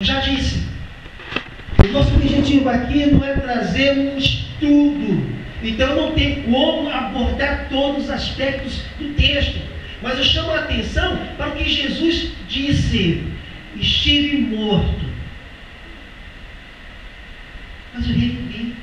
Já disse, o nosso objetivo aqui não é trazer um estudo, então não tem como abordar todos os aspectos do texto, mas eu chamo a atenção para o que Jesus disse: estive morto, mas eu revivi,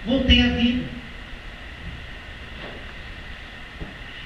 voltei à vida.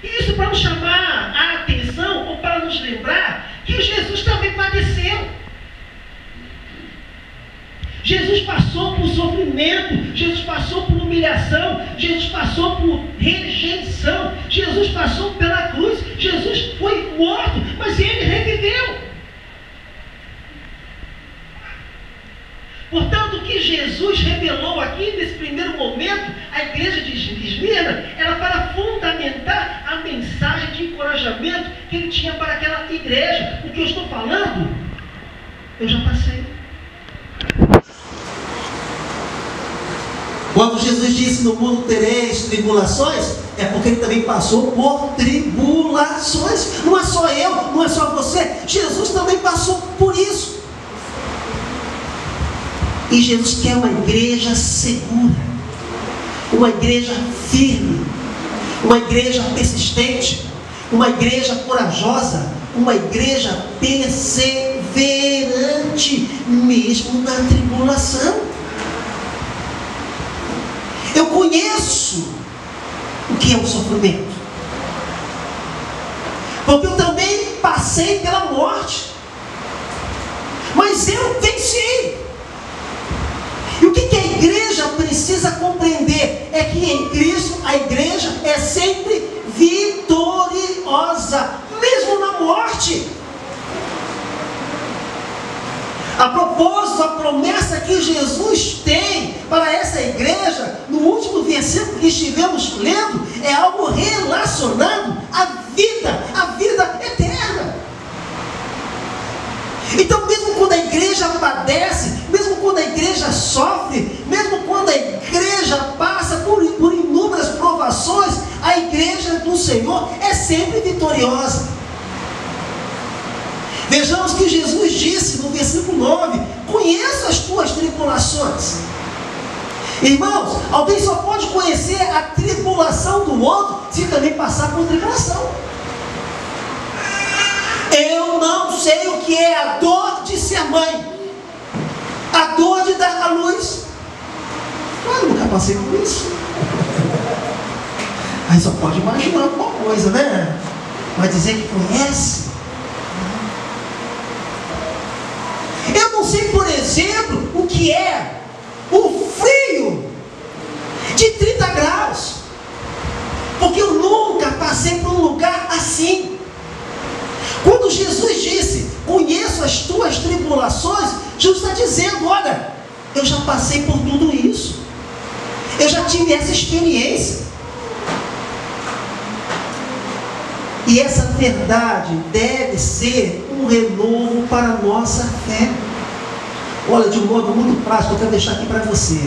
Isso para nos chamar a atenção ou para nos lembrar que Jesus também padeceu. Jesus passou por sofrimento, Jesus passou por humilhação, Jesus passou por rejeição, Jesus passou pela cruz, Jesus foi morto, mas ele reviveu. Portanto, o que Jesus revelou aqui nesse primeiro momento, a igreja de Esmirna, era para fundamentar a mensagem de encorajamento que ele tinha para aquela igreja. O que eu estou falando, eu já passei. Quando Jesus disse: no mundo tereis tribulações, é porque ele também passou por tribulações. Não é só eu, não é só você, Jesus também passou por isso. E Jesus quer uma igreja segura, uma igreja firme, uma igreja persistente, uma igreja corajosa, uma igreja perseverante, mesmo na tribulação. Eu conheço o que é o sofrimento, porque eu também passei pela morte, mas eu venci. E o que a igreja precisa compreender é que em Cristo a igreja é sempre vitoriosa, mesmo na morte. A propósito, a promessa que Jesus tem para essa igreja, no último versículo que estivemos lendo, é algo relacionado à vida eterna. Então, mesmo quando a igreja padece, mesmo quando a igreja sofre, mesmo quando a igreja passa por inúmeras provações, a igreja do Senhor é sempre vitoriosa. Vejamos que Jesus disse no versículo 9: conheço as tuas tribulações. Irmãos, alguém só pode conhecer a tribulação do outro se também passar por tribulação. Eu não sei o que é a dor de ser mãe, a dor de dar à luz. Eu nunca passei por isso. Aí só pode imaginar alguma coisa, né? Vai dizer que conhece. Eu não sei, por exemplo, o que é o frio de 30 graus, porque eu nunca passei por um lugar assim. Quando Jesus disse: conheço as tuas tribulações, Jesus está dizendo: olha, eu já passei por tudo isso, eu já tive essa experiência. E essa verdade deve ser um renovo para a nossa fé. Olha, de um modo muito prático, eu quero deixar aqui para você.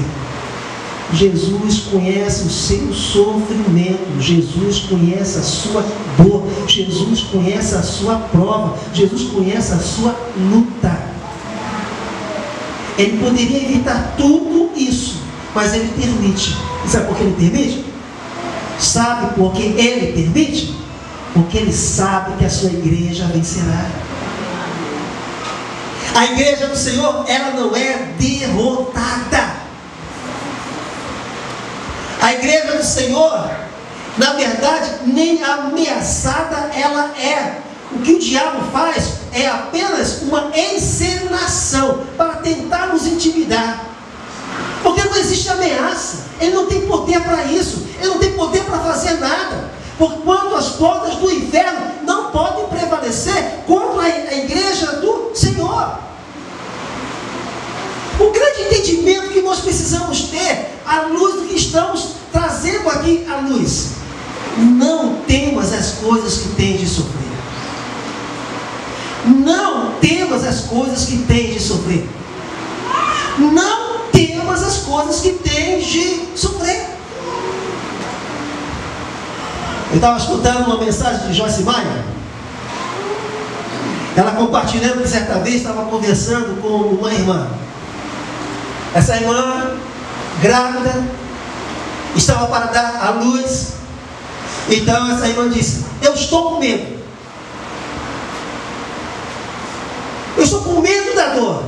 Jesus conhece o seu sofrimento, Jesus conhece a sua dor, Jesus conhece a sua prova, Jesus conhece a sua luta. Ele poderia evitar tudo isso, mas ele permite. E sabe por que ele permite? Sabe por que ele permite? Porque ele sabe que a sua igreja vencerá. A igreja do Senhor, ela não é derrotada. A igreja do Senhor, na verdade, nem ameaçada ela é. O que o diabo faz é apenas uma encenação para tentar nos intimidar. Porque não existe ameaça. Ele não tem poder para isso. Ele não tem poder para fazer nada. Porquanto as portas do inferno não podem prevalecer contra a igreja do Senhor. O grande entendimento que nós precisamos ter, à luz do que estamos trazendo aqui à luz: não temas as coisas que tens de sofrer. Não temas as coisas que tens de sofrer. Não temas as coisas que tens de sofrer. Eu estava escutando uma mensagem de Joyce Meyer. Ela compartilhando que certa vez estava conversando com uma irmã. Essa irmã, grávida, estava para dar à luz. Então essa irmã disse: eu estou com medo. Eu estou com medo da dor.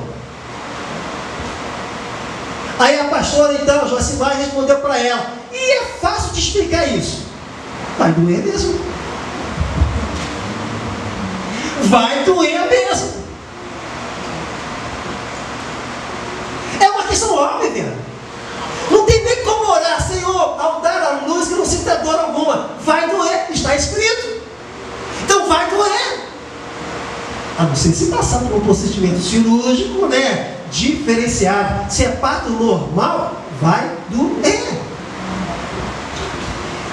Aí a pastora, então, Joacimar, respondeu para ela: e é fácil de explicar isso. Vai doer mesmo. Vai doer mesmo. É uma questão óbvia. Não tem nem como orar: Senhor, ao dar a luz que não sinta dor alguma. Vai doer, está escrito. Então vai doer. A não ser se passar por um procedimento cirúrgico, né, diferenciado. Se é parto normal, vai doer.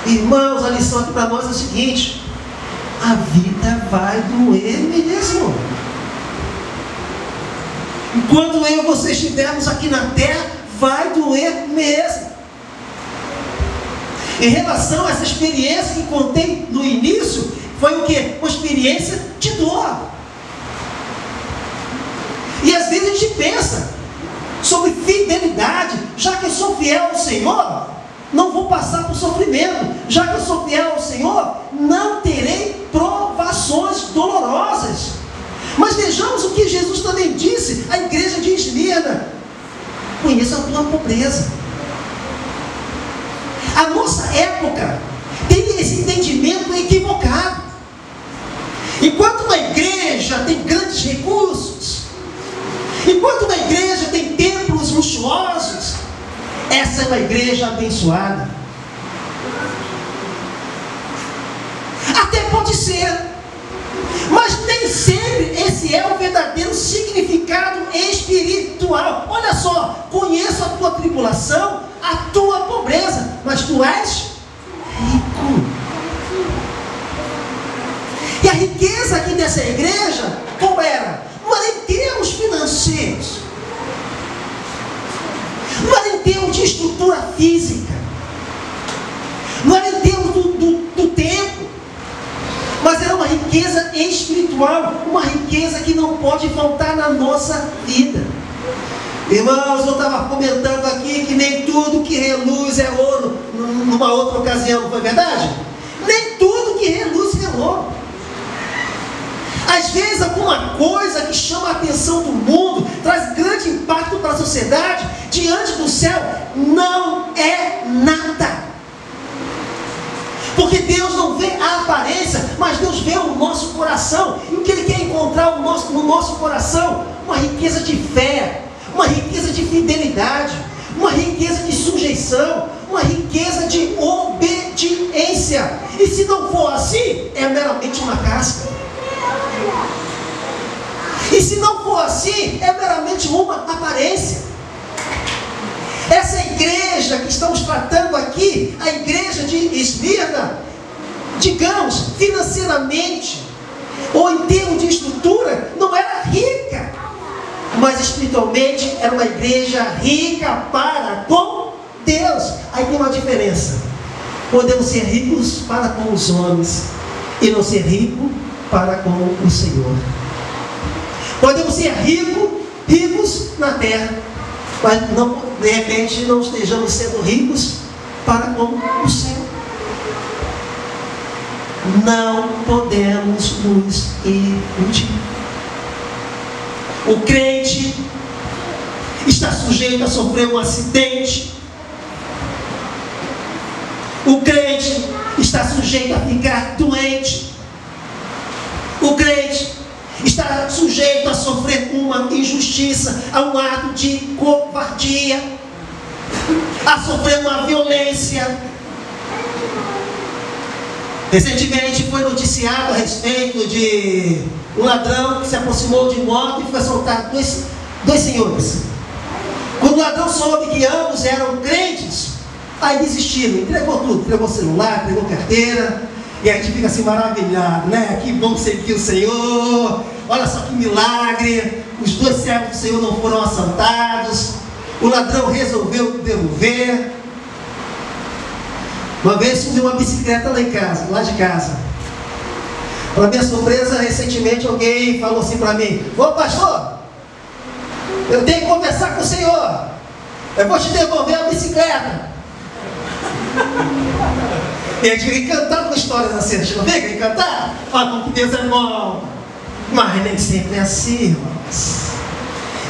Irmãos, a lição aqui para nós é o seguinte: a vida vai doer mesmo. Enquanto eu e você estivermos aqui na terra, vai doer mesmo. Em relação a essa experiência que contei no início, foi o quê? Uma experiência de dor. E às vezes a gente pensa sobre fidelidade: já que eu sou fiel ao Senhor, não vou passar por sofrimento. Já que eu sou fiel ao Senhor, não terei provações dolorosas. Mas vejamos o que Jesus também disse à igreja de Esmirna: conheça a tua pobreza. A nossa época tem esse entendimento equivocado. Enquanto uma igreja tem grandes recursos, enquanto uma igreja tem templos luxuosos, essa é uma igreja abençoada. Até pode ser, mas nem sempre esse é o verdadeiro significado espiritual. Olha só: conheço a tua tribulação, a tua pobreza, mas tu és rico. E a riqueza aqui dessa igreja, qual era? Não era em termos financeiros, não era em termos de estrutura física, não era em termos do tempo, mas era uma riqueza espiritual, uma riqueza que não pode faltar na nossa vida. Irmãos, eu estava comentando aqui que nem tudo que reluz é ouro, numa outra ocasião, não foi verdade? Nem tudo que reluz é ouro. Às vezes alguma coisa que chama a atenção do mundo, traz grande impacto para a sociedade, diante do céu não é nada. Porque Deus não vê a aparência, mas Deus vê o nosso coração. E o que Ele quer encontrar no nosso coração? Uma riqueza de fé, uma riqueza de fidelidade, uma riqueza de sujeição, uma riqueza de obediência. E se não for assim, é meramente uma casca. E se não for assim, é meramente uma aparência. Essa igreja que estamos tratando aqui, a igreja de Esmirna, digamos, financeiramente, ou em termos de estrutura, não era rica, mas espiritualmente era uma igreja rica para com Deus. Aí tem uma diferença: podemos ser ricos para com os homens e não ser ricos para com o Senhor. Podemos ser ricos na terra, mas não, de repente não estejamos sendo ricos para com o céu. Não podemos nos iludir. O crente está sujeito a sofrer um acidente. O crente está sujeito a ficar doente. O crente está sujeito a sofrer uma injustiça, a um ato de covardia, a sofrer uma violência. Recentemente foi noticiado a respeito de um ladrão que se aproximou de moto e foi assaltar dois senhores. Quando o ladrão soube que ambos eram crentes, aí desistiram, entregou tudo, entregou celular, entregou carteira. E a gente fica assim maravilhado, né? Que bom seguir o Senhor. Olha só que milagre. Os dois servos do Senhor não foram assaltados. O ladrão resolveu devolver. Uma vez subiu uma bicicleta lá de casa. Para minha surpresa, recentemente alguém falou assim para mim: ô pastor, eu tenho que conversar com o senhor, eu vou te devolver a bicicleta. E a gente fica encantado com histórias assim, a gente não fica encantado? Olha como que Deus é bom. Mas nem sempre é assim, irmãos.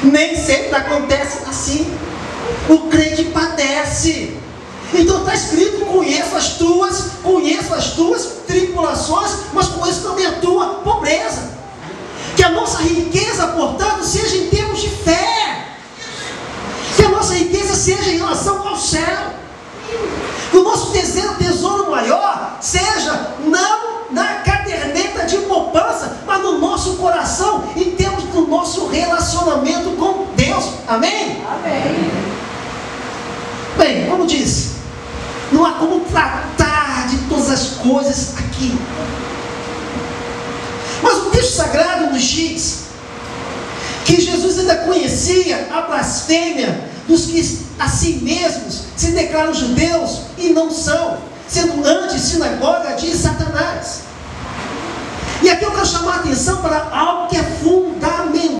Nem sempre acontece assim. O crente padece. Então está escrito: conheço as tuas tribulações, mas conheço também a tua pobreza. Que a nossa riqueza, portanto, seja em termos de fé. Que a nossa riqueza seja em relação ao céu. Que o nosso tesouro maior seja não na caderneta de poupança, mas no nosso coração, em termos do nosso relacionamento com Deus. Amém? Amém. Bem, como disse, não há como tratar de todas as coisas aqui. Mas o texto sagrado nos diz que Jesus ainda conhecia a blasfêmia dos que a si mesmos se declaram judeus e não são, sendo antes sinagoga de Satanás. E aqui eu quero chamar a atenção para algo que é fundamental.